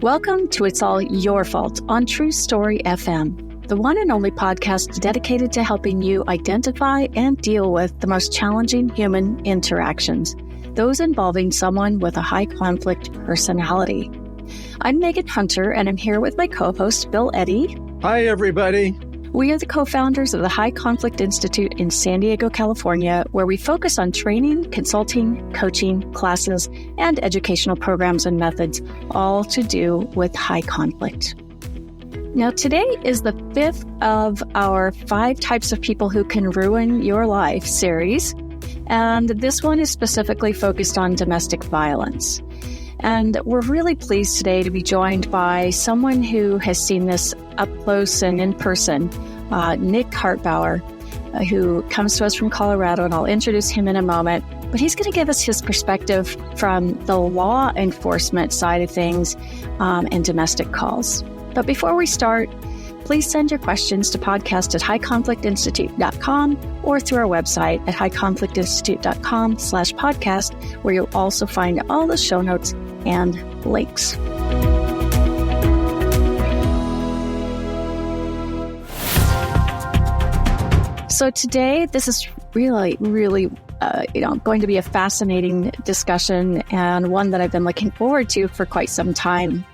Welcome to It's All Your Fault on True Story FM, the one and only podcast dedicated to helping you identify and deal with the most challenging human interactions, those involving someone with a high conflict personality. I'm Megan Hunter, and I'm here with my co-host, Bill Eddy. Hi, everybody. We are the co-founders of the High Conflict Institute in San Diego, California, where we focus on training, consulting, coaching, classes, and educational programs and methods, all to do with high conflict. Now, today is the fifth of our 5 Types of People Who Can Ruin Your Life series, and this one is specifically focused on domestic violence. And we're really pleased today to be joined by someone who has seen this up close and in person, Nick Hartbauer, who comes to us from Colorado, and I'll introduce him in a moment. But he's going to give us his perspective from the law enforcement side of things and domestic calls. But before we start, please send your questions to podcast@highconflictinstitute.com or through our website at highconflictinstitute.com/podcast, where you'll also find all the show notes and links. So today, this is really going to be a fascinating discussion, and one that I've been looking forward to for quite some time.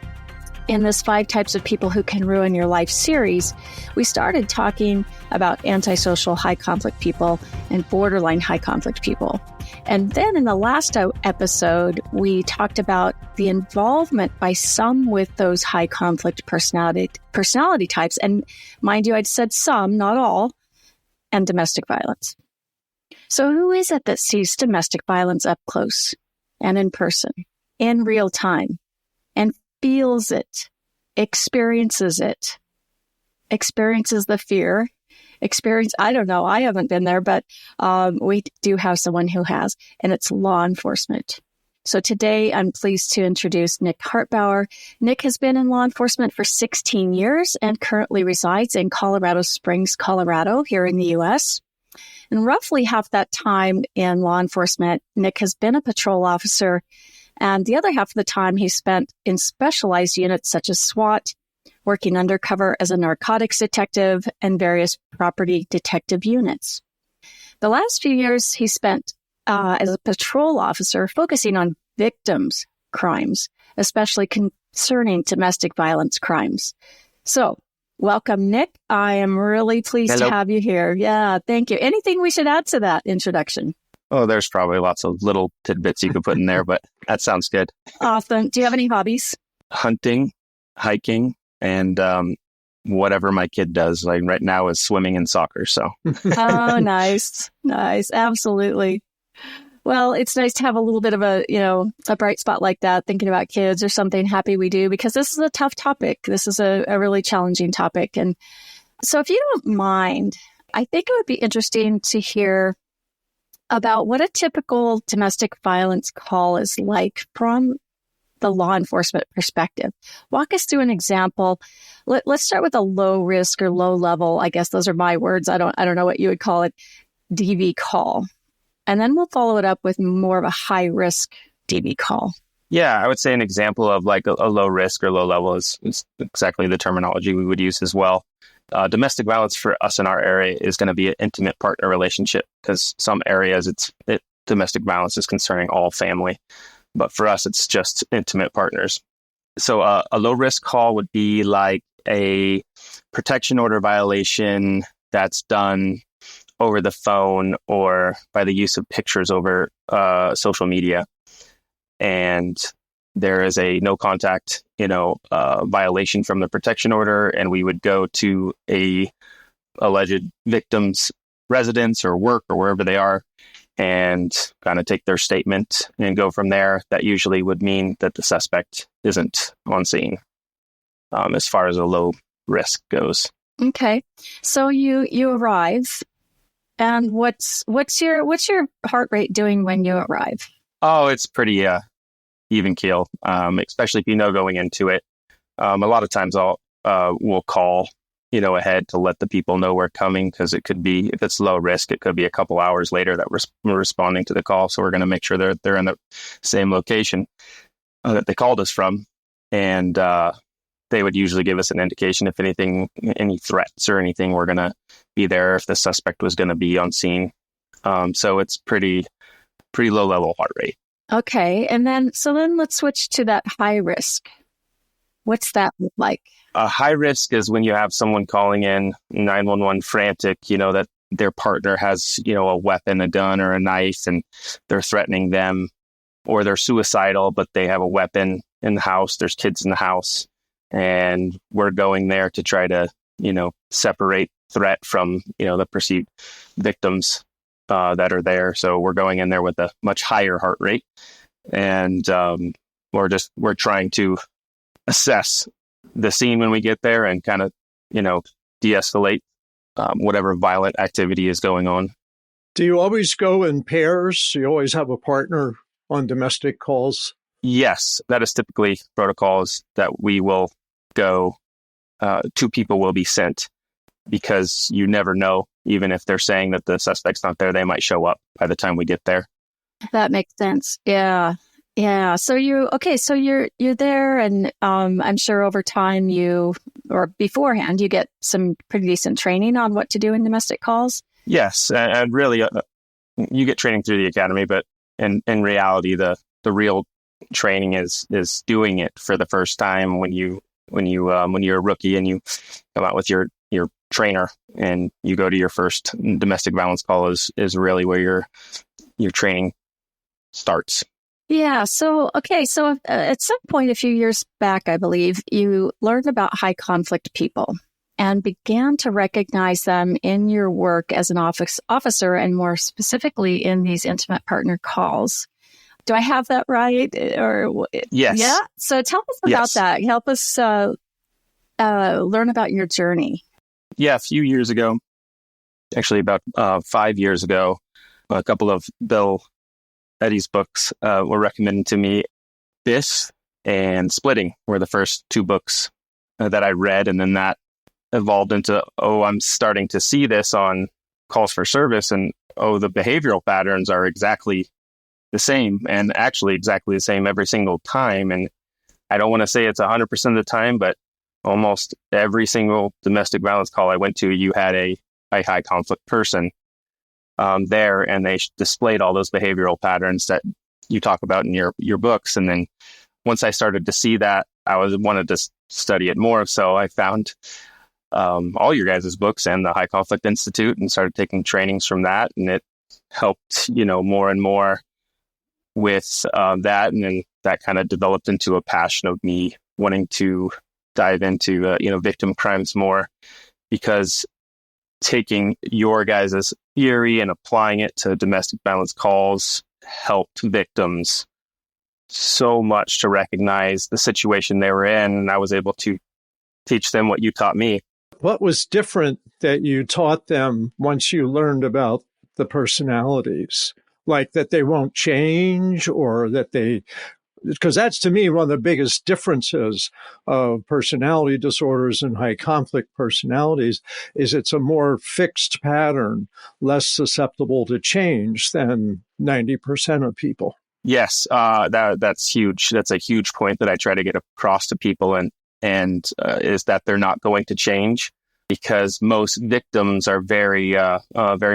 In this 5 Types of People Who Can Ruin Your Life series, we started talking about antisocial high conflict people and borderline high conflict people. And then in the last episode, we talked about the involvement by some with those high conflict personality types. And mind you, I'd said some, not all, and domestic violence. So who is it that sees domestic violence up close and in person, in real time, and feels it, experiences the fear, I don't know, I haven't been there, but we do have someone who has, and it's law enforcement. So today I'm pleased to introduce Nick Hartbauer. Nick has been in law enforcement for 16 years and currently resides in Colorado Springs, Colorado, here in the U.S. And roughly half that time in law enforcement, Nick has been a patrol officer, and the other half of the time he spent in specialized units such as SWAT, working undercover as a narcotics detective, and various property detective units. The last few years he spent as a patrol officer focusing on victims' crimes, especially concerning domestic violence crimes. So, welcome, Nick. I am really pleased to have you here. Yeah, thank you. Anything we should add to that introduction? Oh, there's probably lots of little tidbits you could put in there, but that sounds good. Awesome. Do you have any hobbies? Hunting, hiking, and whatever my kid does. Like right now is swimming and soccer. So. Oh, nice. Nice. Absolutely. Well, it's nice to have a little bit of a bright spot like that, thinking about kids or something happy we do, because this is a tough topic. This is a really challenging topic. And so if you don't mind, I think it would be interesting to hear about what a typical domestic violence call is like from the law enforcement perspective. Walk us through an example. Let's start with a low risk or low level. I guess those are my words. I don't know what you would call it. DV call. And then we'll follow it up with more of a high risk DV call. Yeah, I would say an example of like a low risk or low level is exactly the terminology we would use as well. Domestic violence for us in our area is going to be an intimate partner relationship, because some areas domestic violence is concerning all family. But for us, it's just intimate partners. So a low risk call would be like a protection order violation that's done over the phone or by the use of pictures over social media. And there is a no contact, violation from the protection order, and we would go to a alleged victim's residence or work or wherever they are and kind of take their statement and go from there. That usually would mean that the suspect isn't on scene, as far as a low risk goes. Okay. So you arrive, and what's your heart rate doing when you arrive? Oh, it's pretty even keel, especially if you know going into it. A lot of times we'll call ahead to let the people know we're coming, because it could be, if it's low risk, it could be a couple hours later that we're responding to the call. So we're going to make sure they're in the same location that they called us from. and they would usually give us an indication if anything, any threats or anything were going to be there, if the suspect was going to be on scene. So it's pretty low level heart rate. Okay. And then let's switch to that high risk. What's that look like? High risk is when you have someone calling in 911 frantic, that their partner has, a weapon, a gun or a knife, and they're threatening them, or they're suicidal, but they have a weapon in the house. There's kids in the house, and we're going there to try to, separate threat from, the perceived victims that are there. So we're going in there with a much higher heart rate, and we're trying to assess the scene when we get there and kind of, de-escalate whatever violent activity is going on. Do you always go in pairs? Do you always have a partner on domestic calls? Yes, that is typically protocols that we will go. Two people will be sent, because you never know. Even if they're saying that the suspect's not there, they might show up by the time we get there. That makes sense. Yeah. Yeah. So you're there, and I'm sure over time or beforehand, you get some pretty decent training on what to do in domestic calls. Yes. And really, you get training through the academy, but in reality, the real training is doing it for the first time when you're a rookie and you come out with your trainer and you go to your first domestic violence call is really where your training starts. Yeah. So at some point a few years back, I believe, you learned about high conflict people and began to recognize them in your work as an officer, and more specifically in these intimate partner calls. Do I have that right? Or yes. Yeah. So tell us about that. Help us learn about your journey. Yeah, a few years ago, actually about 5 years ago, a couple of Bill Eddy's books were recommended to me. This and Splitting were the first two books that I read, and then that evolved into, I'm starting to see this on calls for service, and the behavioral patterns are exactly the same, and actually exactly the same every single time. And I don't want to say it's 100% of the time, but almost every single domestic violence call I went to, you had a high conflict person there, and they displayed all those behavioral patterns that you talk about in your books. And then once I started to see that, I wanted to study it more. So I found all your guys' books and the High Conflict Institute and started taking trainings from that. And it helped, more and more with that. And then that kind of developed into a passion of me wanting to dive into, victim crimes more, because taking your guys' theory and applying it to domestic violence calls helped victims so much to recognize the situation they were in. And I was able to teach them what you taught me. What was different that you taught them once you learned about the personalities? Like that they won't change, or that because that's to me one of the biggest differences of personality disorders and high conflict personalities is it's a more fixed pattern, less susceptible to change than 90% of people. Yes, that's huge. That's a huge point that I try to get across to people, and is that they're not going to change, because most victims are very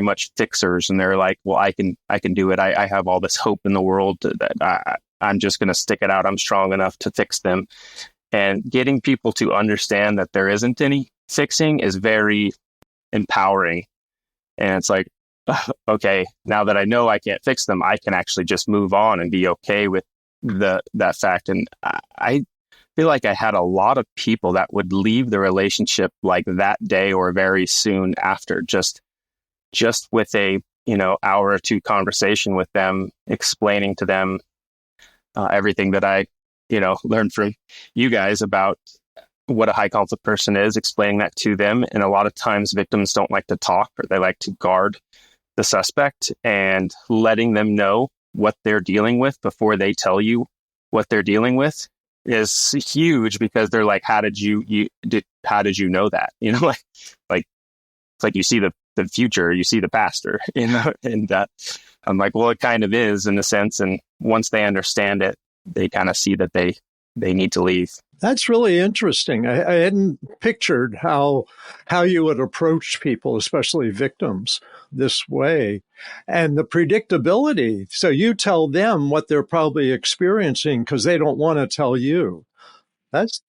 much fixers, and they're like, well, I can do it. I have all this hope in the world that I'm just going to stick it out. I'm strong enough to fix them. And getting people to understand that there isn't any fixing is very empowering. And it's like, okay, now that I know I can't fix them, I can actually just move on and be okay with that fact. And I feel like I had a lot of people that would leave the relationship like that day or very soon after, just with a hour or two conversation with them, explaining to them everything that I learned from you guys about what a high conflict person is, explaining that to them. And a lot of times victims don't like to talk, or they like to guard the suspect, and letting them know what they're dealing with before they tell you what they're dealing with is huge, because they're like, how did you know that? Like it's like you see the future, you see the past, or, and I'm like, well, it kind of is in a sense. And once they understand it, they kind of see that they they need to leave. That's really interesting. I hadn't pictured how you would approach people, especially victims, this way. And the predictability. So you tell them what they're probably experiencing because they don't want to tell you. That's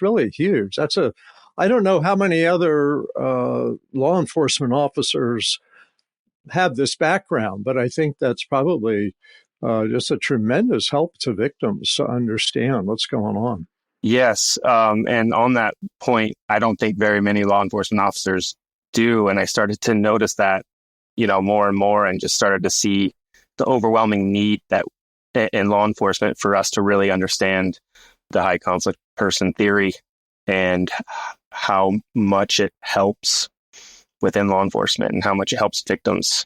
really huge. I don't know how many other law enforcement officers have this background, but I think that's probably just a tremendous help to victims to understand what's going on. Yes. And on that point, I don't think very many law enforcement officers do. And I started to notice that, more and more, and just started to see the overwhelming need that in law enforcement for us to really understand the high conflict person theory and how much it helps within law enforcement and how much it helps victims.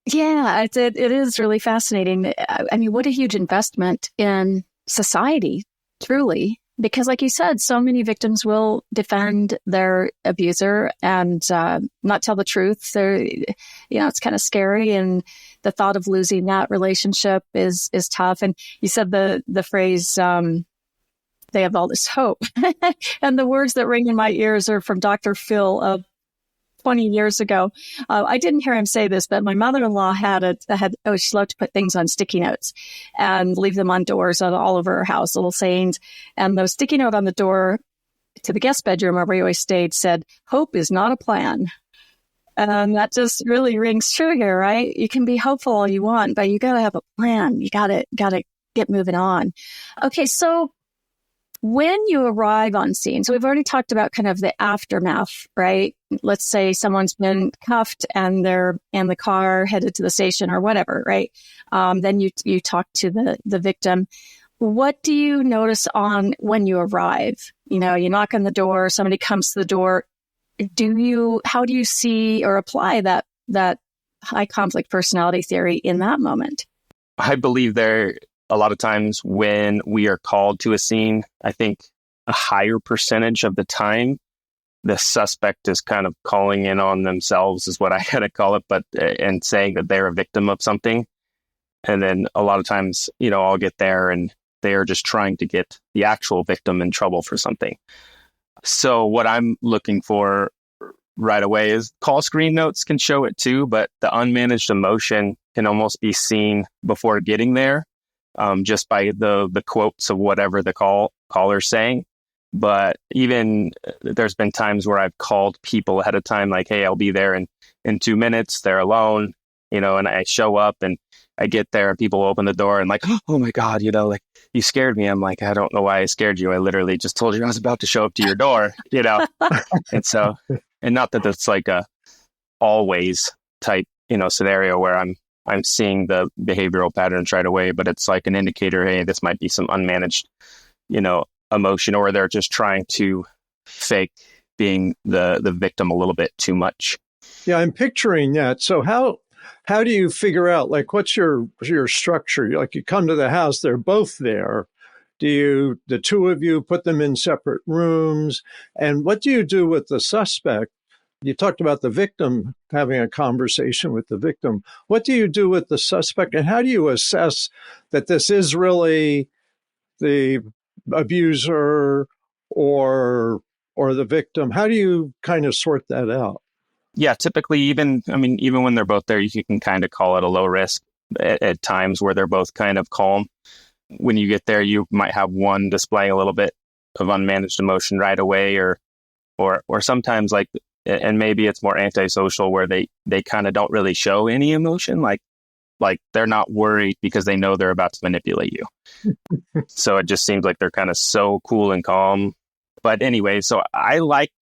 Yeah, it is really fascinating. I mean, what a huge investment in society, truly. Because like you said, so many victims will defend their abuser and not tell the truth. It's kind of scary. And the thought of losing that relationship is tough. And you said the phrase, they have all this hope. And the words that ring in my ears are from Dr. Phil of 20 years ago. I didn't hear him say this, but my mother-in-law she loved to put things on sticky notes and leave them on doors all over her house, little sayings. And the sticky note on the door to the guest bedroom where we always stayed said, "Hope is not a plan." And that just really rings true here, right? You can be hopeful all you want, but you got to have a plan. You got to get moving on. Okay. So when you arrive on scene, so we've already talked about kind of the aftermath, right? Let's say someone's been cuffed and they're in the car headed to the station or whatever, right? Then you talk to the victim. What do you notice when you arrive? You knock on the door, somebody comes to the door. How do you see or apply that high conflict personality theory in that moment? I believe a lot of times when we are called to a scene, I think a higher percentage of the time, the suspect is kind of calling in on themselves is what I kind of call it, and saying that they're a victim of something. And then a lot of times, I'll get there and they are just trying to get the actual victim in trouble for something. So what I'm looking for right away is call screen notes can show it too, but the unmanaged emotion can almost be seen before getting there. Just by the quotes of whatever the caller's saying. But even there's been times where I've called people ahead of time, like, "Hey, I'll be there in 2 minutes." They're alone, and I show up and I get there and people open the door and like, "Oh my God, like you scared me." I'm like, "I don't know why I scared you. I literally just told you I was about to show up to your door," And so, and not that that's like a always type, scenario where I'm seeing the behavioral patterns right away, but it's like an indicator, hey, this might be some unmanaged, emotion, or they're just trying to fake being the victim a little bit too much. Yeah, I'm picturing that. So how do you figure out, like, what's your structure? Like, you come to the house, they're both there. Do the two of you put them in separate rooms? And what do you do with the suspect? You talked about the victim having a conversation with the victim. What do you do with the suspect? And how do you assess that this is really the abuser or the victim? How do you kind of sort that out? Yeah, typically, even when they're both there, you can kind of call it a low risk at times where they're both kind of calm. When you get there, you might have one displaying a little bit of unmanaged emotion right away, or sometimes and maybe it's more antisocial where they kind of don't really show any emotion, like they're not worried because they know they're about to manipulate you. So it just seems like they're kind of so cool and calm. But anyway, so I like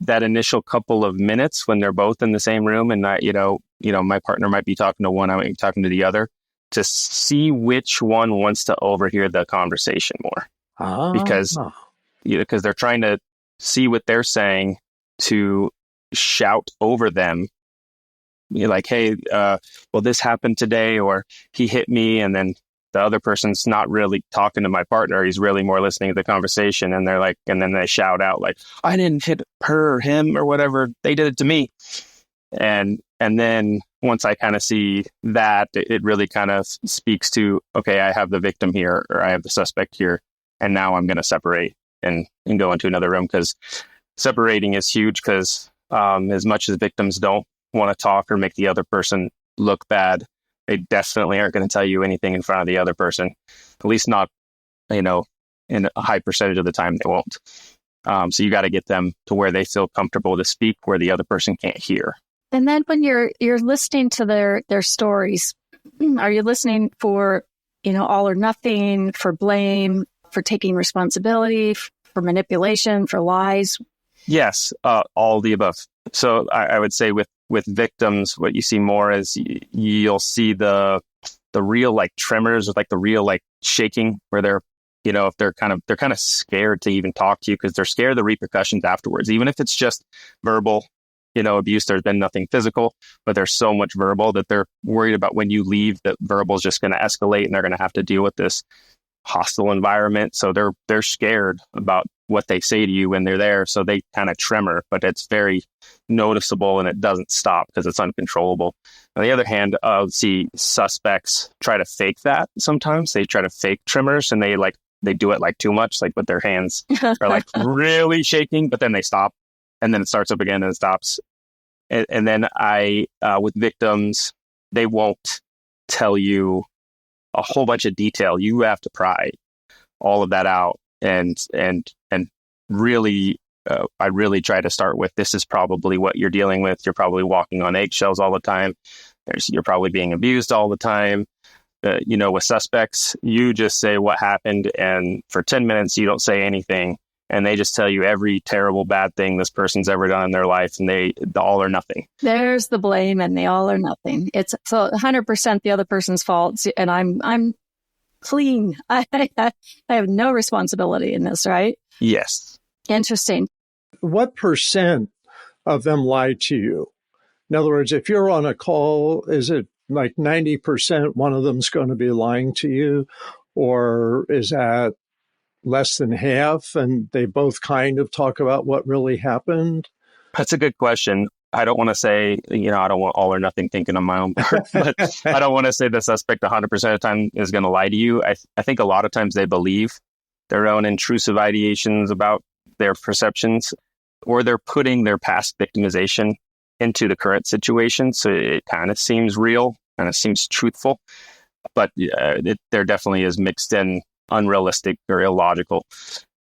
that initial couple of minutes when they're both in the same room, and my partner might be talking to one, I might be talking to the other, to see which one wants to overhear the conversation more. Because they're trying to see what they're saying to shout over them. You're like, "Hey, well, this happened today," or "He hit me," and then the other person's not really talking to my partner. He's really more listening to the conversation, and they're like, and then they shout out like, "I didn't hit her or him or whatever. They did it to me." And then once I kind of see that, it really kind of speaks to, okay, I have the victim here, or I have the suspect here. and now I'm going to separate and go into another room, because separating is huge, because as much as victims don't want to talk or make the other person look bad, they definitely aren't going to tell you anything in front of the other person. At least not, in a high percentage of the time they won't. So you got to get them to where they feel comfortable to speak, where the other person can't hear. And then when you're listening to their stories, are you listening for, all or nothing, for blame, for taking responsibility, for manipulation, for lies? Yes, all the above. So I would say with victims, what you see more is you'll see the real like tremors, or like the real like shaking, where they're, if they're kind of scared to even talk to you, because they're scared of the repercussions afterwards. Even if it's just verbal, abuse, there's been nothing physical, but there's so much verbal that they're worried about when you leave, that verbal is just going to escalate and they're going to have to deal with this hostile environment. So they're scared about what they say to you when they're there. So they kind of tremor, but it's very noticeable and it doesn't stop because it's uncontrollable. On the other hand, I'll see suspects try to fake that. Sometimes they try to fake tremors, and they do it like too much, like with their hands are like really shaking, but then they stop, and then it starts up again and it stops. And then with victims, they won't tell you a whole bunch of detail. You have to pry all of that out, and really, I really try to start with, this is probably what you're dealing with. You're probably walking on eggshells all the time. You're probably being abused all the time. With suspects, you just say what happened, and for 10 minutes, you don't say anything. And they just tell you every terrible, bad thing this person's ever done in their life, and they all or nothing. There's the blame, and the all or nothing. It's so 100% the other person's fault, and I'm clean. I have no responsibility in this, right? Yes. Interesting. What percent of them lie to you? In other words, if you're on a call, is it like 90% one of them's going to be lying to you? Or is that less than half, and they both kind of talk about what really happened? That's a good question. I don't want to say, I don't want all or nothing thinking on my own part, but I don't want to say the suspect 100% of the time is going to lie to you. I think a lot of times they believe their own intrusive ideations about their perceptions, or they're putting their past victimization into the current situation. So it kind of seems real and it seems truthful, but there definitely is mixed in unrealistic or illogical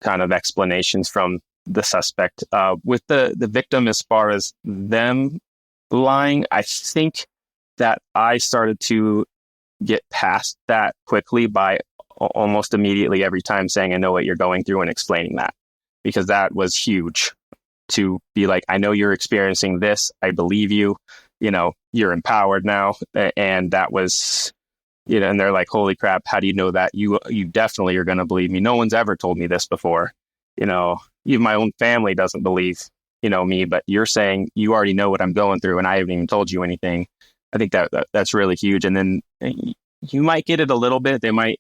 kind of explanations from the suspect. With the victim, as far as them lying, I think that I started to get past that quickly by almost immediately every time saying, I know what you're going through, and explaining that, because that was huge. To be like, I know you're experiencing this. I believe you, you're empowered now. And that was, and they're like, holy crap, how do you know that? You definitely are going to believe me. No one's ever told me this before. Even my own family doesn't believe, me, but you're saying you already know what I'm going through, and I haven't even told you anything. I think that's really huge. And then you might get it a little bit. They might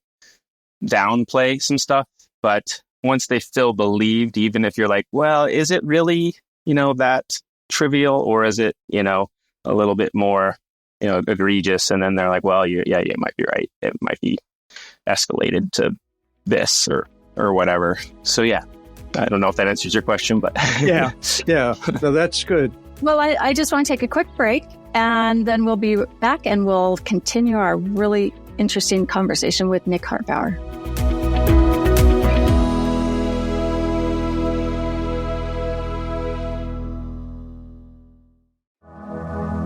downplay some stuff, but once they feel believed, even if you're like, well, is it really, that trivial, or is it, a little bit more, egregious? And then they're like, well, you might be right. It might be escalated to this or whatever. So, yeah, I don't know if that answers your question, but yeah, no, that's good. Well, I just want to take a quick break, and then we'll be back and we'll continue our really interesting conversation with Nick Hartbauer.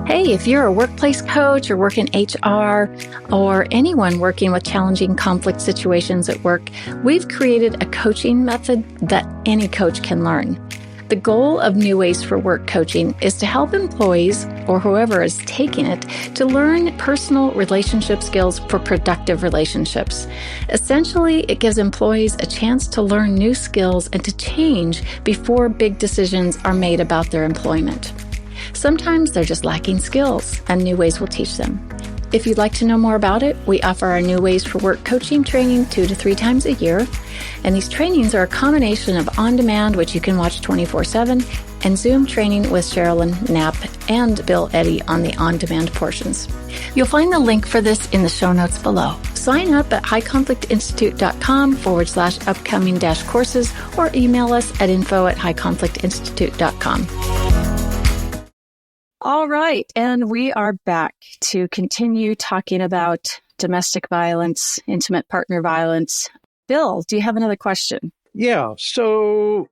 Hey, if you're a workplace coach or work in HR, or anyone working with challenging conflict situations at work, we've created a coaching method that any coach can learn. The goal of New Ways for Work coaching is to help employees, or whoever is taking it, to learn personal relationship skills for productive relationships. Essentially, it gives employees a chance to learn new skills and to change before big decisions are made about their employment. Sometimes they're just lacking skills, and New Ways will teach them. If you'd like to know more about it, we offer our New Ways for Work coaching training 2 to 3 times a year. And these trainings are a combination of on-demand, which you can watch 24/7, and Zoom training with Sherilyn Knapp and Bill Eddy on the on-demand portions. You'll find the link for this in the show notes below. Sign up at highconflictinstitute.com/upcoming-courses or email us at info@highconflictinstitute.com. All right, and we are back to continue talking about domestic violence, intimate partner violence. Bill, do you have another question? Yeah. So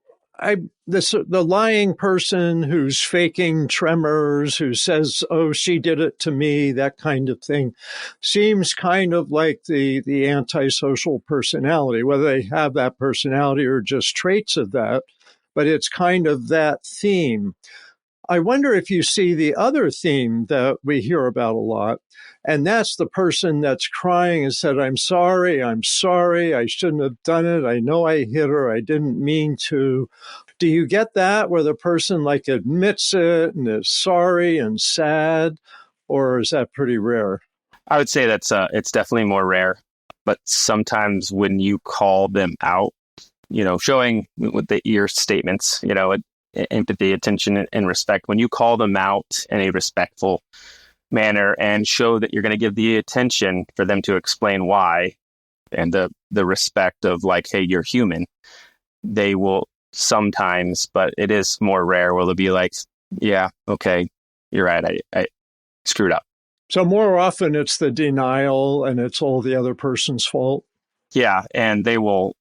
the lying person who's faking tremors, who says, "Oh, she did it to me," that kind of thing, seems kind of like the antisocial personality, whether they have that personality or just traits of that, but it's kind of that theme. I wonder if you see the other theme that we hear about a lot, and that's the person that's crying and said, I'm sorry, I shouldn't have done it. I know I hit her. I didn't mean to." Do you get that where the person like admits it and is sorry and sad, or is that pretty rare? I would say it's definitely more rare, but sometimes when you call them out, showing with your statements, empathy, attention, and respect. When you call them out in a respectful manner and show that you're going to give the attention for them to explain why, and the respect of like, hey, you're human, they will sometimes, but it is more rare, where they'll be like, yeah, okay, you're right, I screwed up. So more often it's the denial and it's all the other person's fault. Yeah, and they will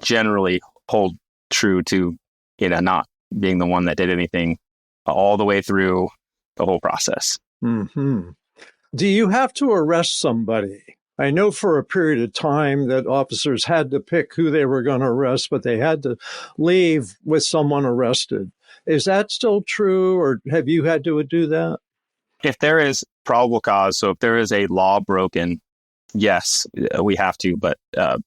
generally hold true to, not being the one that did anything all the way through the whole process. Mm-hmm. Do you have to arrest somebody? I know for a period of time that officers had to pick who they were going to arrest, but they had to leave with someone arrested. Is that still true, or have you had to do that? If there is probable cause, so if there is a law broken, yes, we have to, but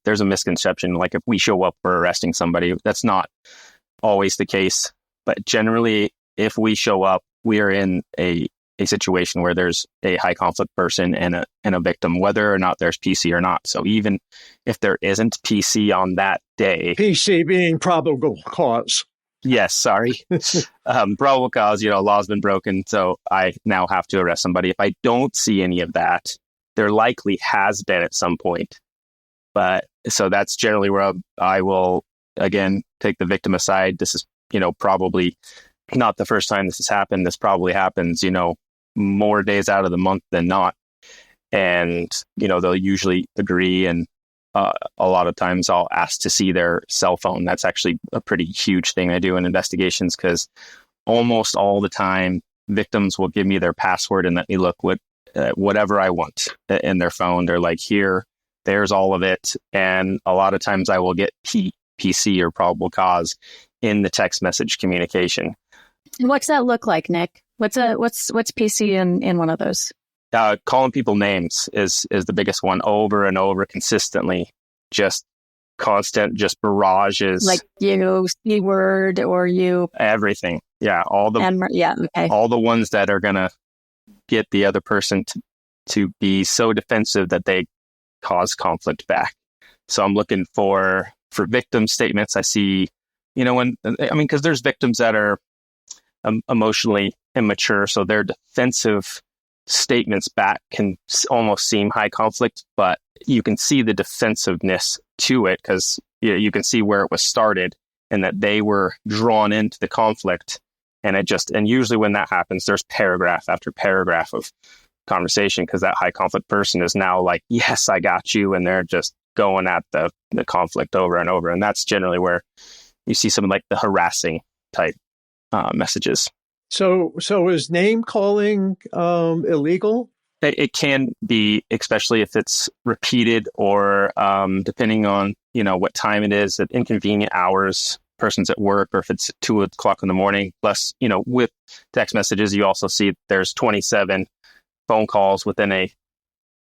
there's a misconception. Like if we show up for arresting somebody, that's not always the case. But generally, if we show up, we are in a situation where there's a high conflict person and a victim, whether or not there's PC or not. So even if there isn't PC on that day, PC being probable cause. Yes, sorry. Probable cause, law's been broken, so I now have to arrest somebody. If I don't see any of that, there likely has been at some point. But so that's generally where I will, again, take the victim aside. This is, probably not the first time this has happened. This probably happens, more days out of the month than not. And, they'll usually agree. And a lot of times I'll ask to see their cell phone. That's actually a pretty huge thing I do in investigations, because almost all the time victims will give me their password and let me look whatever I want in their phone. They're like, there's all of it. And a lot of times I will get PC or probable cause in the text message communication. What's that look like, Nick? What's PC in one of those? Calling people names is the biggest one, over and over consistently. Just constant, just barrages. Like you, C word, or you. Everything. Yeah. All the ones that are going to get the other person to be so defensive that they cause conflict back. So I'm looking for victim statements. I see, because there's victims that are emotionally immature, so their defensive statements back can almost seem high conflict, but you can see the defensiveness to it, because you can see where it was started and that they were drawn into the conflict. And usually when that happens, there's paragraph after paragraph of conversation, because that high conflict person is now like, yes, I got you. And they're just going at the conflict over and over. And that's generally where you see some like the harassing type messages. So is name calling illegal? It can be, especially if it's repeated, or depending on, what time it is, at inconvenient hours, person's at work, or if it's 2:00 in the morning. Plus, with text messages, you also see there's 27 phone calls within a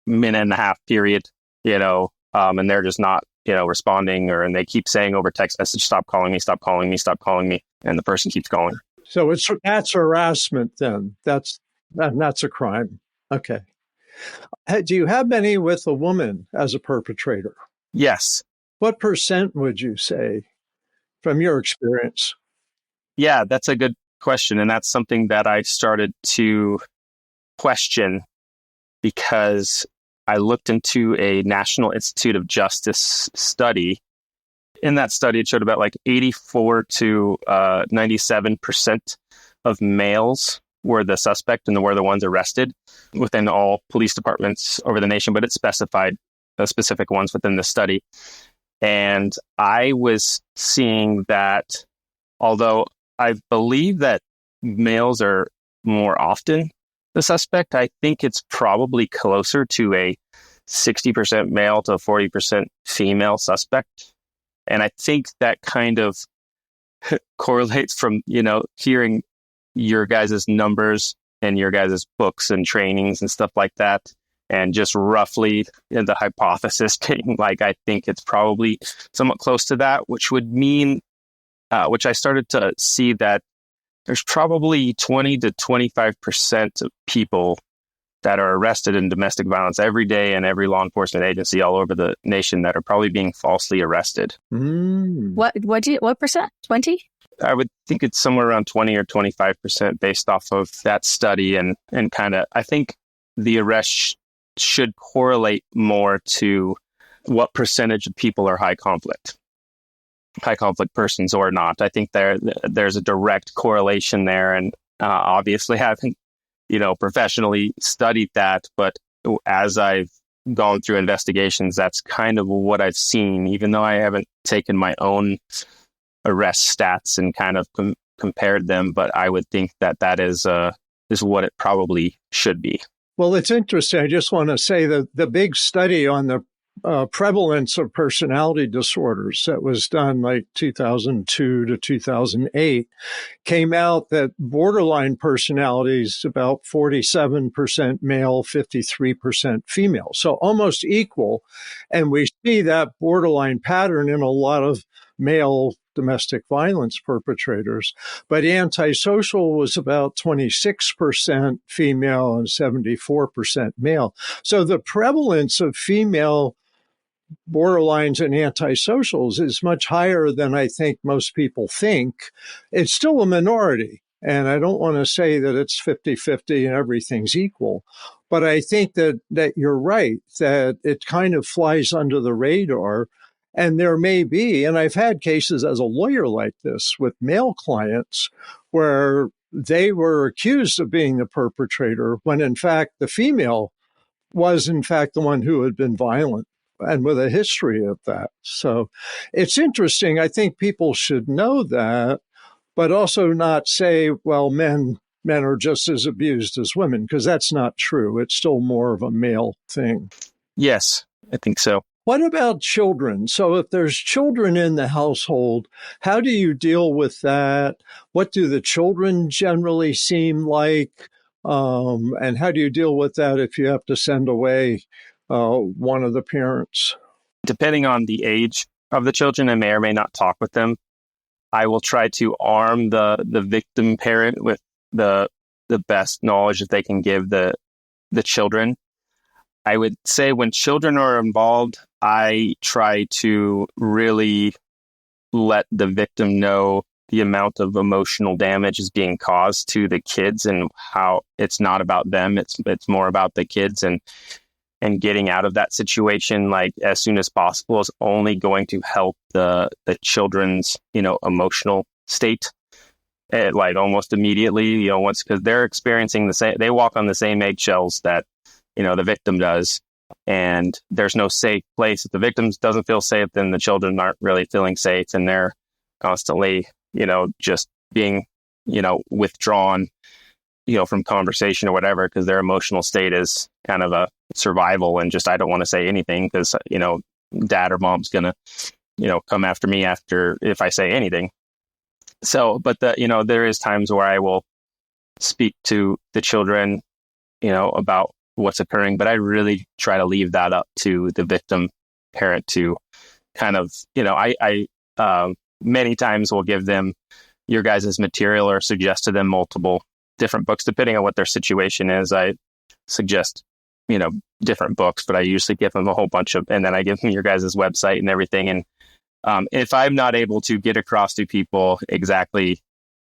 minute and a half period, and they're just not, responding, and they keep saying over text message, stop calling me, stop calling me, stop calling me. And the person keeps going. So that's harassment then. That's a crime. Okay. Do you have many with a woman as a perpetrator? Yes. What % would you say from your experience? Yeah, that's a good question. And that's something that I started to question because I looked into a National Institute of Justice study. In that study, it showed about like 84 to 97% of males were the suspect and were the ones arrested within all police departments over the nation, but it specified the specific ones within the study. And I was seeing that although I believe that males are more often the suspect, I think it's probably closer to a 60% male to 40% female suspect. And I think that kind of correlates from, hearing your guys' numbers and your guys' books and trainings and stuff like that. And just roughly the hypothesis being like, I think it's probably somewhat close to that, which would mean, which I started to see that there's probably 20 to 25% of people that are arrested in domestic violence every day in every law enforcement agency all over the nation that are probably being falsely arrested. What percent? 20? I would think it's somewhere around 20 or 25% based off of that study. And kind of, I think the arrest should correlate more to what percentage of people are high conflict persons or not. I think there's a direct correlation there. And obviously haven't, professionally studied that. But as I've gone through investigations, that's kind of what I've seen, even though I haven't taken my own arrest stats and kind of compared them. But I would think that is what it probably should be. Well, it's interesting. I just want to say that the big study on the prevalence of personality disorders that was done like 2002 to 2008 came out that borderline personalities about 47% male, 53% female. So almost equal. And we see that borderline pattern in a lot of male domestic violence perpetrators. But antisocial was about 26% female and 74% male. So the prevalence of female borderlines and antisocials is much higher than I think most people think. It's still a minority. And I don't want to say that it's 50-50 and everything's equal. But I think that you're right, that it kind of flies under the radar. And there may be, and I've had cases as a lawyer like this with male clients where they were accused of being the perpetrator when in fact the female was in fact the one who had been violent and with a history of that. So it's interesting. I think people should know that, but also not say, well, men are just as abused as women, because that's not true. It's still more of a male thing. Yes, I think so. What about children? So if there's children in the household, how do you deal with that? What do the children generally seem like? And how do you deal with that if you have to send away one of the parents? Depending on the age of the children, I may or may not talk with them. I will try to arm the victim parent with the best knowledge that they can give the children. I would say when children are involved, I try to really let the victim know the amount of emotional damage is being caused to the kids and how it's not about them. It's more about the kids, and getting out of that situation like as soon as possible is only going to help the children's, emotional state. Like almost immediately, once, because they're experiencing the same, they walk on the same eggshells that, the victim does. And there's no safe place. If the victim doesn't feel safe, then the children aren't really feeling safe, and they're constantly, just being, withdrawn, from conversation or whatever, because their emotional state is kind of a survival and just, I don't want to say anything because, dad or mom's going to, come after me if I say anything. So, but there is times where I will speak to the children, about what's occurring, but I really try to leave that up to the victim parent to kind of, I many times will give them your guys' material or suggest to them multiple different books, depending on what their situation is. I suggest, different books, but I usually give them a whole bunch of, and then I give them your guys' website and everything. And if I'm not able to get across to people exactly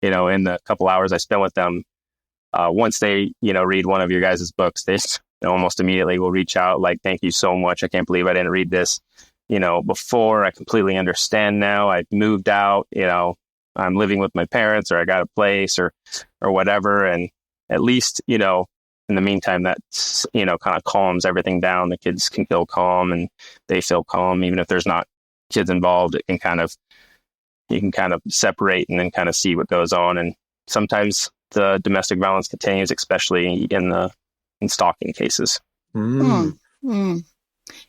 in the couple hours I spend with them, once they, read one of your guys' books, they almost immediately will reach out like, thank you so much. I can't believe I didn't read this, before. I completely understand now. I've moved out, I'm living with my parents, or I got a place or whatever. And at least, in the meantime, that's, kind of calms everything down. The kids can feel calm and they feel calm. Even if there's not kids involved, you can kind of separate and then kind of see what goes on. And sometimes the domestic violence continues, especially in stalking cases. Mm. Mm.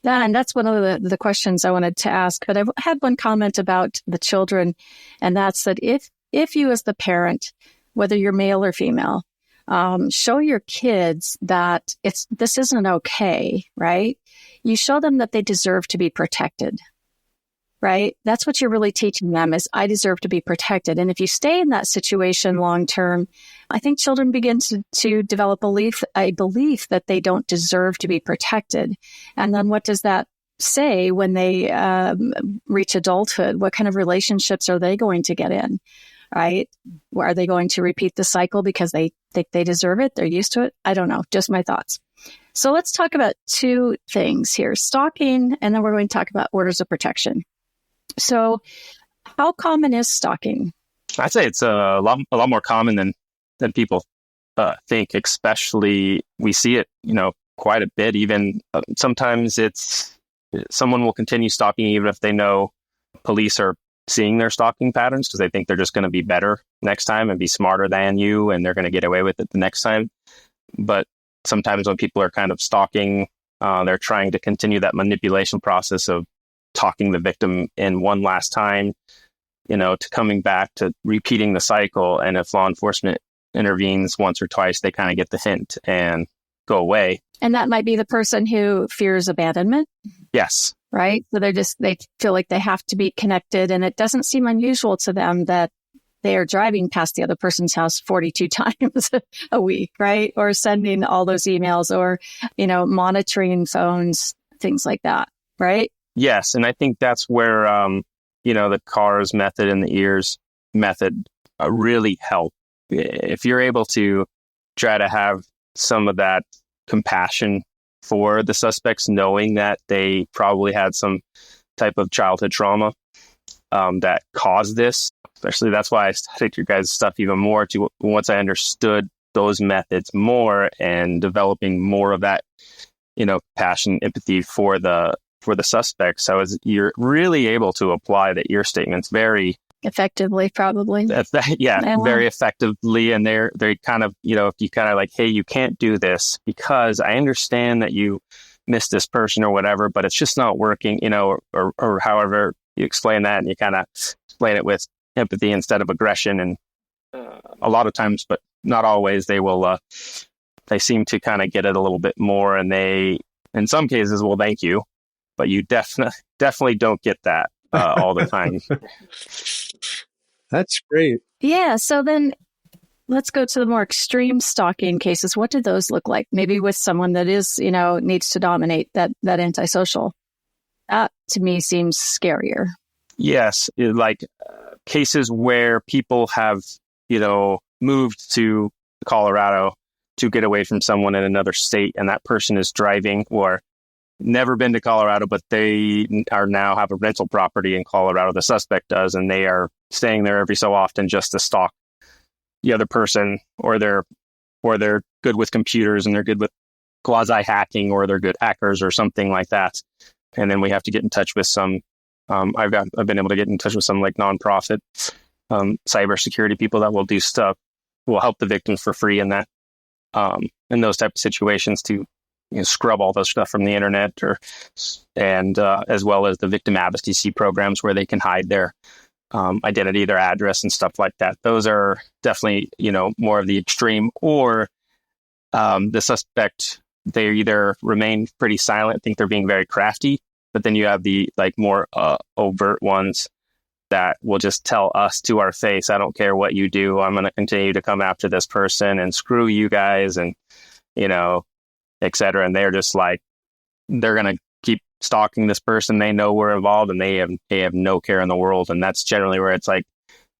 Yeah, and that's one of the questions I wanted to ask. But I had one comment about the children, and that's that if you as the parent, whether you're male or female, show your kids that this isn't okay, right? You show them that they deserve to be protected, right? That's what you're really teaching them is I deserve to be protected. And if you stay in that situation long term, I think children begin to develop a belief that they don't deserve to be protected. And then what does that say when they reach adulthood? What kind of relationships are they going to get in, right? Are they going to repeat the cycle because they think they deserve it? They're used to it? I don't know. Just my thoughts. So let's talk about two things here, stalking, and then we're going to talk about orders of protection. So how common is stalking? I'd say it's a lot more common than people think, especially we see it, quite a bit. Even sometimes it's someone will continue stalking even if they know police are seeing their stalking patterns because they think they're just going to be better next time and be smarter than you and they're going to get away with it the next time. But sometimes when people are kind of stalking, they're trying to continue that manipulation process of talking the victim in one last time, to coming back to repeating the cycle. And if law enforcement intervenes once or twice, they kind of get the hint and go away. And that might be the person who fears abandonment. Yes. Right. So they feel like they have to be connected. And it doesn't seem unusual to them that they are driving past the other person's house 42 times a week, right? Or sending all those emails or, monitoring phones, things like that. Right. Yes. And I think that's where, the cars method and the ears method really help. If you're able to try to have some of that compassion for the suspects, knowing that they probably had some type of childhood trauma that caused this, especially that's why I studied your guys' stuff even more to once I understood those methods more and developing more of that, passion, empathy for the suspects. So you're really able to apply the ear statements very effectively, probably. Very effectively. And they kind of, if you kind of like, hey, you can't do this because I understand that you missed this person or whatever, but it's just not working, or however you explain that, and you kind of explain it with empathy instead of aggression. And a lot of times, but not always, they will, they seem to kind of get it a little bit more, and they, in some cases, will thank you. But you definitely don't get that all the time. That's great. Yeah. So then let's go to the more extreme stalking cases. What do those look like? Maybe with someone that is, needs to dominate that antisocial. That to me seems scarier. Yes. Like cases where people have, moved to Colorado to get away from someone in another state, and that person is driving or never been to Colorado, but they are now have a rental property in Colorado. The suspect does, and they are staying there every so often just to stalk the other person, or they're good with computers and they're good with quasi hacking, or they're good hackers or something like that. And then we have to get in touch with some. I've been able to get in touch with some like nonprofit cybersecurity people that will do stuff, will help the victims for free in that in those type of situations to scrub all those stuff from the internet, and as well as the victim advocacy programs where they can hide their identity, their address, and stuff like that. Those are definitely more of the extreme, or the suspect, they either remain pretty silent, think they're being very crafty, but then you have the like more overt ones that will just tell us to our face, I don't care what you do, I'm going to continue to come after this person and screw you guys, and etc. And they're just like, they're going to keep stalking this person. They know we're involved, and they have no care in the world. And that's generally where it's like,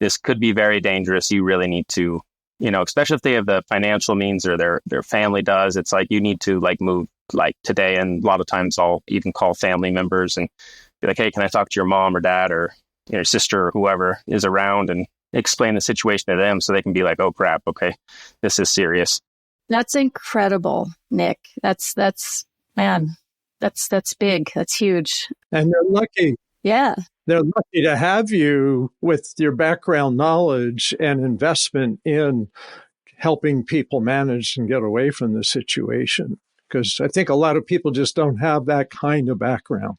this could be very dangerous. You really need to, especially if they have the financial means or their family does, it's like you need to like move like today. And a lot of times I'll even call family members and be like, hey, can I talk to your mom or dad or your sister or whoever is around, and explain the situation to them so they can be like, oh crap, okay, this is serious. That's incredible, Nick. That's man, that's big. That's huge. And they're lucky. Yeah. They're lucky to have you with your background knowledge and investment in helping people manage and get away from the situation. Because I think a lot of people just don't have that kind of background.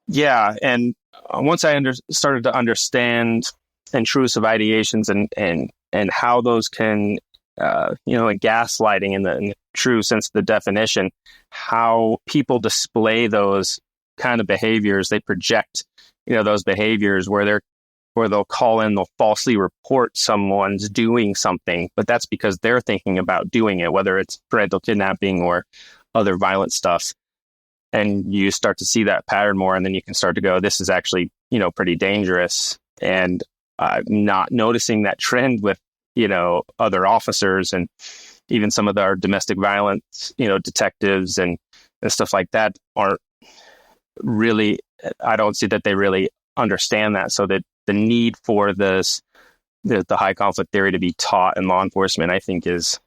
Yeah. And once I started to understand intrusive ideations and how those can, like gaslighting in the true sense of the definition, how people display those kind of behaviors, they project, those behaviors where they'll call in, they'll falsely report someone's doing something, but that's because they're thinking about doing it, whether it's parental kidnapping or other violent stuff. And you start to see that pattern more, and then you can start to go, this is actually, pretty dangerous. And not noticing that trend with, other officers and even some of our domestic violence, detectives and stuff like that aren't really, I don't see that they really understand that. So that the need for the high conflict theory to be taught in law enforcement, I think is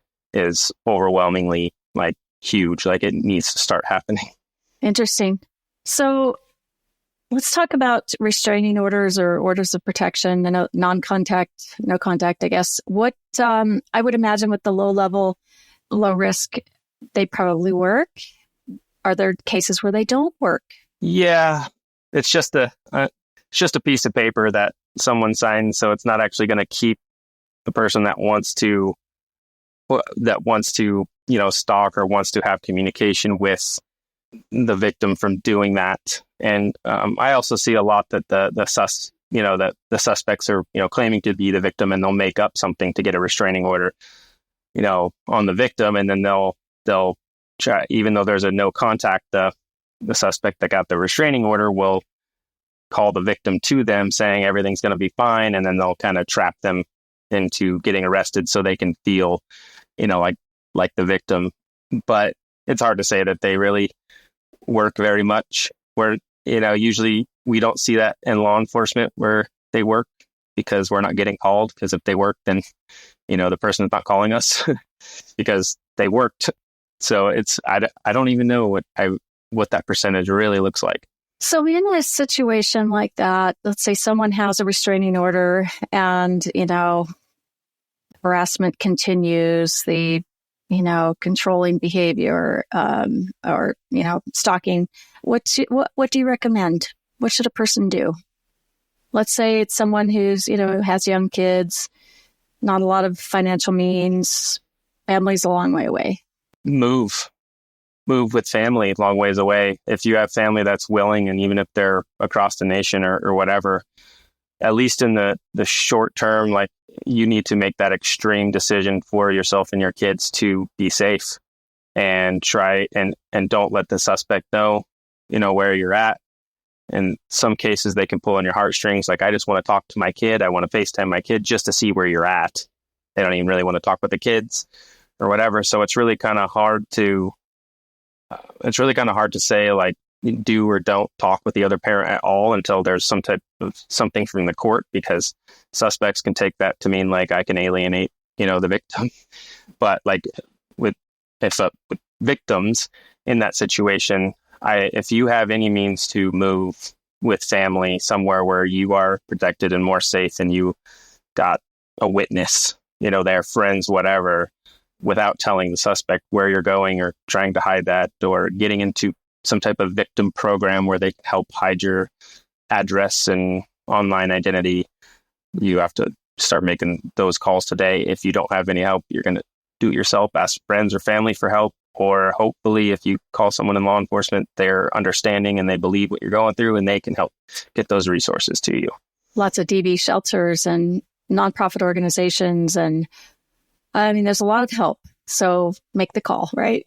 overwhelmingly like huge. Like it needs to start happening. Interesting. So let's talk about restraining orders or orders of protection and non-contact, no contact, I guess. What I would imagine with the low risk, they probably work. Are there cases where they don't work? Yeah, it's just a piece of paper that someone signs, so it's not actually going to keep the person that wants to stalk or wants to have communication with the victim from doing that. And I also see a lot that the suspects are claiming to be the victim, and they'll make up something to get a restraining order on the victim, and then they'll try, even though there's a no contact, the suspect that got the restraining order will call the victim to them saying everything's going to be fine, and then they'll kind of trap them into getting arrested so they can feel like the victim. But it's hard to say that they really work very much. Where usually we don't see that in law enforcement where they work, because we're not getting called, because if they work, then the person is not calling us because they worked. So I don't even know what that percentage really looks like. So in a situation like that, let's say someone has a restraining order and harassment continues, the controlling behavior, or stalking. What do you recommend? What should a person do? Let's say it's someone who's has young kids, not a lot of financial means, family's a long way away. Move with family a long ways away. If you have family that's willing, and even if they're across the nation or whatever, at least in the short term, like you need to make that extreme decision for yourself and your kids to be safe, and try and don't let the suspect know, where you're at. In some cases, they can pull on your heartstrings. Like, I just want to talk to my kid. I want to FaceTime my kid just to see where you're at. They don't even really want to talk with the kids or whatever. So it's really kind of hard to say, like, do or don't talk with the other parent at all until there's some type of something from the court, because suspects can take that to mean like I can alienate, the victim. But like with victims in that situation, if you have any means to move with family somewhere where you are protected and more safe, and you got a witness, their friends, whatever, without telling the suspect where you're going or trying to hide that, or getting into some type of victim program where they help hide your address and online identity, you have to start making those calls today. If you don't have any help, you're going to do it yourself, ask friends or family for help, or hopefully if you call someone in law enforcement, they're understanding and they believe what you're going through, and they can help get those resources to you. Lots of DV shelters and nonprofit organizations, and there's a lot of help. So make the call, right?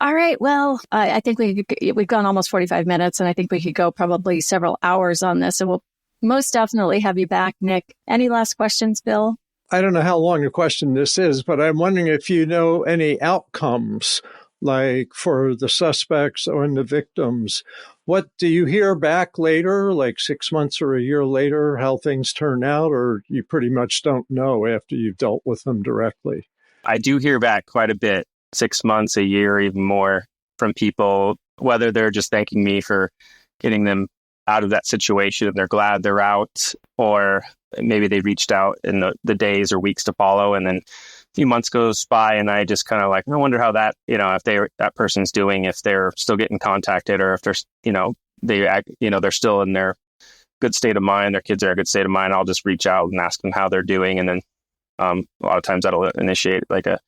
All right. Well, I think we've gone almost 45 minutes, and I think we could go probably several hours on this, and we'll Most definitely have you back, Nick. Any last questions, Bill? I don't know how long a question this is, but I'm wondering if you know any outcomes, like for the suspects or the victims. What do you hear back later, like 6 months or a year later, how things turn out, or you pretty much don't know after you've dealt with them directly? I do hear back quite a bit, 6 months, a year, even more, from people, whether they're just thanking me for getting them out of that situation and they're glad they're out, or maybe they reached out in the days or weeks to follow, and then a few months goes by and I just kind of like, I wonder how that, if that person's doing, if they're still getting contacted, or if they're, they're still in their good state of mind, their kids are in a good state of mind. I'll just reach out and ask them how they're doing. And then a lot of times that'll initiate like a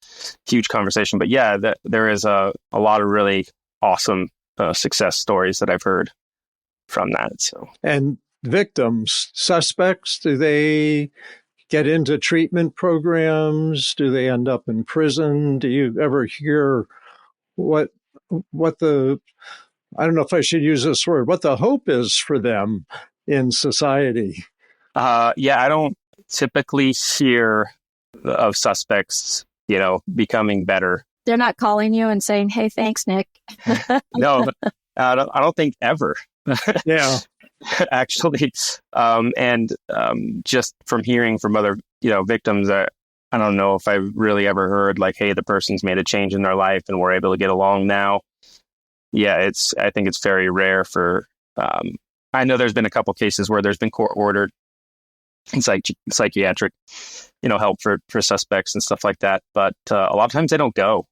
huge conversation. But yeah, there is a lot of really awesome success stories that I've heard from that. So, and victims, suspects, do they get into treatment programs? Do they end up in prison? Do you ever hear what the, I don't know if I should use this word, what the hope is for them in society? Yeah, I don't typically hear of suspects, becoming better. They're not calling you and saying, "Hey, thanks, Nick." No, I don't think ever. Yeah. Actually, just from hearing from other, victims, I don't know if I've really ever heard like, hey, the person's made a change in their life and we're able to get along now. Yeah, I think it's very rare for, I know there's been a couple cases where there's been court-ordered psychiatric, help for suspects and stuff like that. But a lot of times they don't go,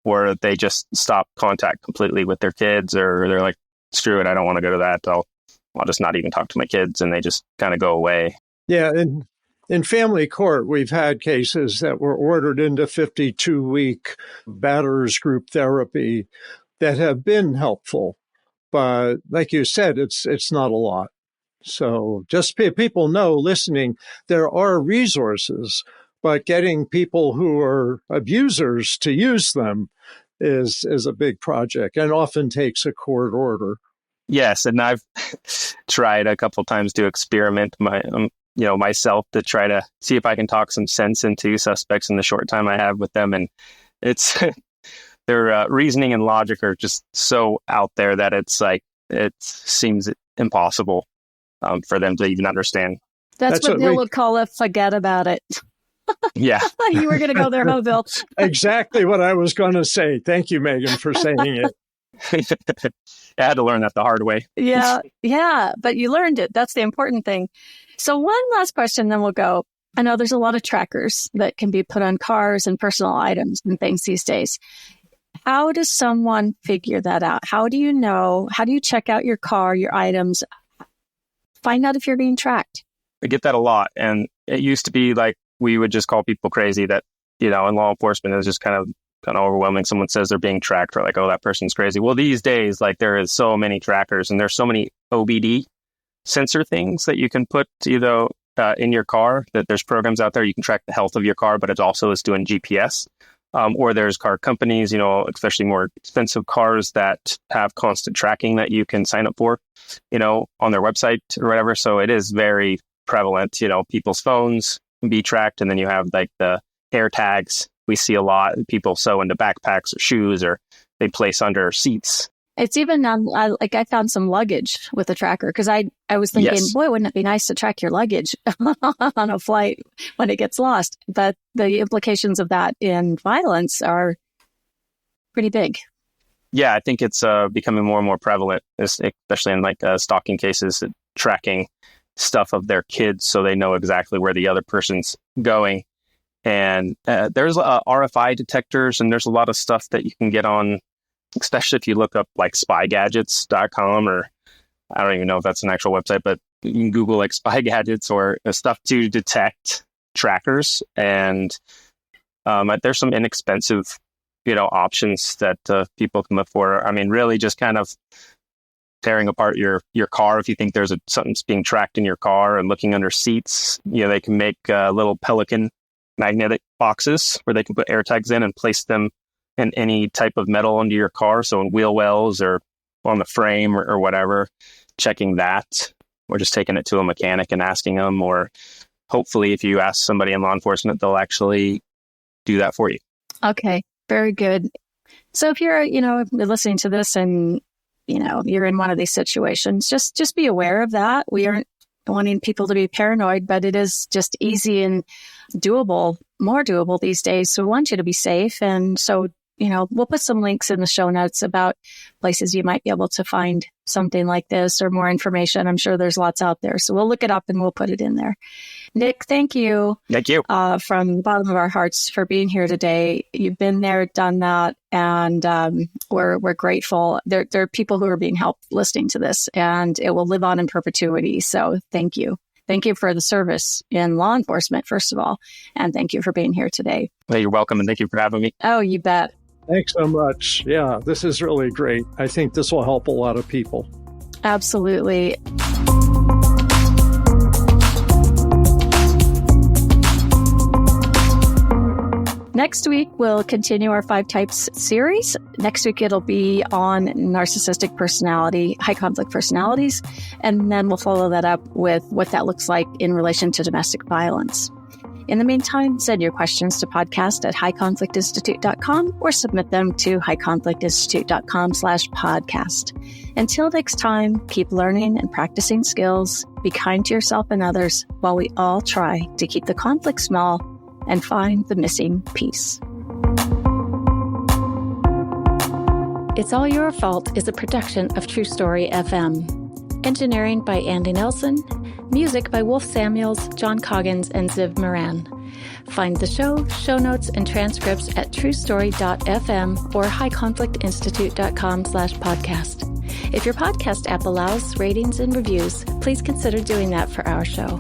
or they just stop contact completely with their kids, or they're like, screw it, I don't want to go to that. I'll just not even talk to my kids, and they just kind of go away. Yeah, in family court, we've had cases that were ordered into 52-week batterers group therapy that have been helpful. But like you said, it's not a lot. So just people know listening, there are resources, but getting people who are abusers to use them is a big project and often takes a court order. Yes, and I've tried a couple times to experiment myself to try to see if I can talk some sense into suspects in the short time I have with them, and it's their reasoning and logic are just so out there that it's like it seems impossible for them to even understand. That's what Bill would call a forget about it. Yeah. You were going to go there, huh, Bill? Exactly what I was going to say. Thank you, Megan, for saying it. I had to learn that the hard way. Yeah, but you learned it. That's the important thing. So one last question, then we'll go. I know there's a lot of trackers that can be put on cars and personal items and things these days. How does someone figure that out? How do you know? How do you check out your car, your items? Find out if you're being tracked. I get that a lot. And it used to be like we would just call people crazy that, in law enforcement, it was just kind of overwhelming. Someone says they're being tracked, or like, oh, that person's crazy. Well, these days, like there is so many trackers, and there's so many OBD sensor things that you can put either in your car, that there's programs out there. You can track the health of your car, but it also is doing GPS. Or there's car companies, especially more expensive cars that have constant tracking that you can sign up for, on their website or whatever. So it is very prevalent, people's phones can be tracked. And then you have like the hair tags. We see a lot of people sew into backpacks or shoes, or they place under seats. It's even I found some luggage with a tracker, because I was thinking, Yes. Boy, wouldn't it be nice to track your luggage on a flight when it gets lost? But the implications of that in violence are pretty big. Yeah, I think it's becoming more and more prevalent, especially in like stalking cases, tracking stuff of their kids so they know exactly where the other person's going. And there's RFI detectors, and there's a lot of stuff that you can get on, especially if you look up like spygadgets.com, or I don't even know if that's an actual website, but you can Google like spy gadgets or stuff to detect trackers. And there's some inexpensive, options that people can look for. I mean, really just kind of tearing apart your car. If you think there's something's being tracked in your car, and looking under seats, they can make little Pelican magnetic boxes where they can put air tags in and place them in any type of metal under your car. So in wheel wells or on the frame or whatever, checking that. or just taking it to a mechanic and asking them, or hopefully if you ask somebody in law enforcement, they'll actually do that for you. Okay, very good. So if you're, listening to this and, you're in one of these situations, just be aware of that. We aren't wanting people to be paranoid, but it is just easy and doable, more doable these days. So we want you to be safe. And so, we'll put some links in the show notes about places you might be able to find something like this or more information. I'm sure there's lots out there. So we'll look it up and we'll put it in there. Nick, thank you. Thank you. From the bottom of our hearts for being here today. You've been there, done that, and we're grateful. There are people who are being helped listening to this, and it will live on in perpetuity. So thank you. Thank you for the service in law enforcement, first of all, and thank you for being here today. Well, you're welcome, and thank you for having me. Oh, you bet. Thanks so much. Yeah, this is really great. I think this will help a lot of people. Absolutely. Next week, we'll continue our 5 Types series. Next week, it'll be on narcissistic personality, high conflict personalities, and then we'll follow that up with what that looks like in relation to domestic violence. In the meantime, send your questions to podcast@highconflictinstitute.com or submit them to highconflictinstitute.com/podcast. Until next time, keep learning and practicing skills. Be kind to yourself and others while we all try to keep the conflict small and find the missing piece. It's All Your Fault is a production of True Story FM. Engineering by Andy Nelson. Music by Wolf Samuels, John Coggins, and Ziv Moran. Find the show notes, and transcripts at truestory.fm or highconflictinstitute.com/podcast. If your podcast app allows ratings and reviews, please consider doing that for our show.